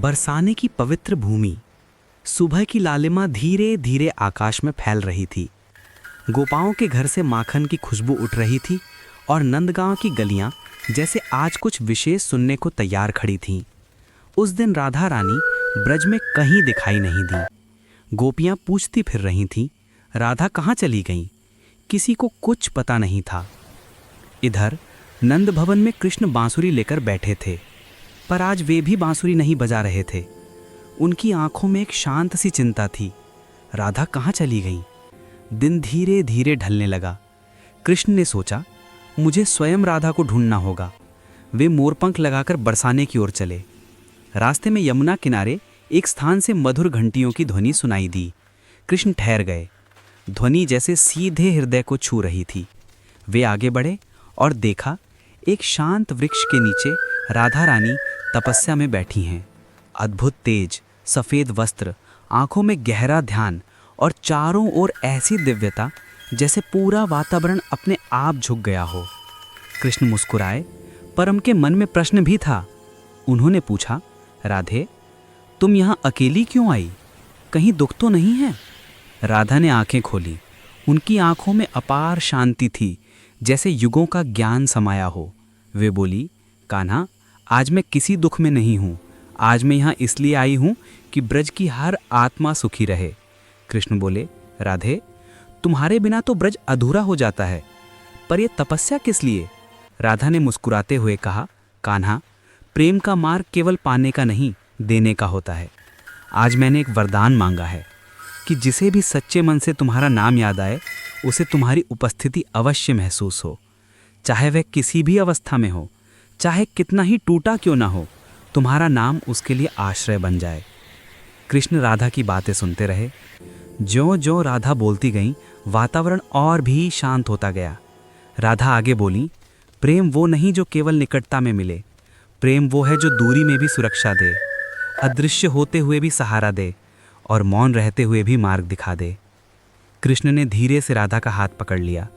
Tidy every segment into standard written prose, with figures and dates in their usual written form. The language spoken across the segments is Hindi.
बरसाने की पवित्र भूमि। सुबह की लालिमा धीरे धीरे आकाश में फैल रही थी। गोपाओं के घर से माखन की खुशबू उठ रही थी और नंदगांव की गलियां जैसे आज कुछ विशेष सुनने को तैयार खड़ी थीं। उस दिन राधा रानी ब्रज में कहीं दिखाई नहीं दी। गोपियां पूछती फिर रही थीं, राधा कहाँ चली गईं? किसी को कुछ पता नहीं था। इधर नंद भवन में कृष्ण बांसुरी लेकर बैठे थे, पर आज वे भी बांसुरी नहीं बजा रहे थे। उनकी आंखों में एक शांत सी चिंता थी। राधा कहाँ चली गईं? दिन धीरे धीरे ढलने लगा। कृष्ण ने सोचा, मुझे स्वयं राधा को ढूंढना होगा। वे मोरपंख लगाकर बरसाने की ओर चले। रास्ते में यमुना किनारे एक स्थान से मधुर घंटियों की ध्वनि सुनाई दी। कृष्ण ठहर गए। ध्वनि जैसे सीधे हृदय को छू रही थी। वे आगे बढ़े और देखा, एक शांत वृक्ष के नीचे राधा रानी तपस्या में बैठी हैं। अद्भुत तेज, सफ़ेद वस्त्र, आंखों में गहरा ध्यान और चारों ओर ऐसी दिव्यता जैसे पूरा वातावरण अपने आप झुक गया हो। कृष्ण मुस्कुराए, पर उनके मन में प्रश्न भी था। उन्होंने पूछा, राधे, तुम यहाँ अकेली क्यों आई? कहीं दुख तो नहीं है? राधा ने आंखें खोली। उनकी आंखों में अपार शांति थी, जैसे युगों का ज्ञान समाया हो। वे बोली, कान्हा, आज मैं किसी दुख में नहीं हूँ। आज मैं यहाँ इसलिए आई हूँ कि ब्रज की हर आत्मा सुखी रहे। कृष्ण बोले, राधे, तुम्हारे बिना तो ब्रज अधूरा हो जाता है, पर यह तपस्या किस लिए? राधा ने मुस्कुराते हुए कहा, कान्हा, प्रेम का मार्ग केवल पाने का नहीं, देने का होता है। आज मैंने एक वरदान मांगा है कि जिसे भी सच्चे मन से तुम्हारा नाम याद आए, उसे तुम्हारी उपस्थिति अवश्य महसूस हो। चाहे वह किसी भी अवस्था में हो, चाहे कितना ही टूटा क्यों ना हो, तुम्हारा नाम उसके लिए आश्रय बन जाए। कृष्ण राधा की बातें सुनते रहे। ज्यों-ज्यों राधा बोलती गईं, वातावरण और भी शांत होता गया। राधा आगे बोली, प्रेम वो नहीं जो केवल निकटता में मिले। प्रेम वो है जो दूरी में भी सुरक्षा दे, अदृश्य होते हुए भी सहारा दे और मौन रहते हुए भी मार्ग दिखा दे। कृष्ण ने धीरे से राधा का हाथ पकड़ लिया।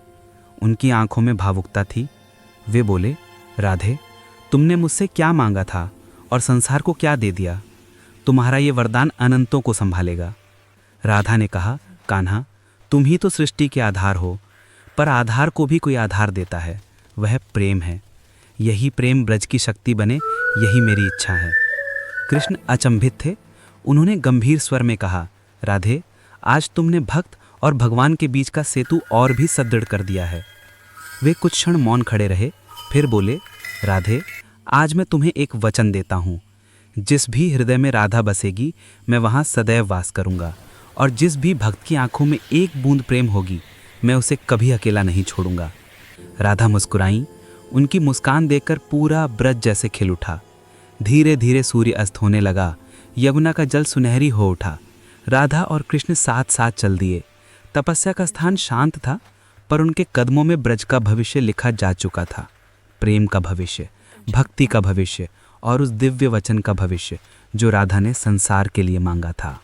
उनकी आंखों में भावुकता थी। वे बोले, राधे, तुमने मुझसे क्या मांगा था और संसार को क्या दे दिया? तुम्हारा ये वरदान अनंतों को संभालेगा। राधा ने कहा, कान्हा, तुम ही तो सृष्टि के आधार हो, पर आधार को भी कोई आधार देता है, वह प्रेम है। यही प्रेम ब्रज की शक्ति बने, यही मेरी इच्छा है। कृष्ण अचंभित थे। उन्होंने गंभीर स्वर में कहा, राधे, आज तुमने भक्त और भगवान के बीच का सेतु और भी सुदृढ़ कर दिया है। वे कुछ क्षण मौन खड़े रहे, फिर बोले, राधे, आज मैं तुम्हें एक वचन देता हूँ। जिस भी हृदय में राधा बसेगी, मैं वहाँ सदैव वास करूँगा, और जिस भी भक्त की आंखों में एक बूंद प्रेम होगी, मैं उसे कभी अकेला नहीं छोड़ूंगा। राधा मुस्कुराईं। उनकी मुस्कान देखकर पूरा ब्रज जैसे खिल उठा। धीरे धीरे सूर्य अस्त होने लगा। यमुना का जल सुनहरी हो उठा। राधा और कृष्ण साथ साथ चल दिए। तपस्या का स्थान शांत था, पर उनके कदमों में ब्रज का भविष्य लिखा जा चुका था। प्रेम का भविष्य, भक्ति का भविष्य और उस दिव्य वचन का भविष्य जो राधा ने संसार के लिए मांगा था।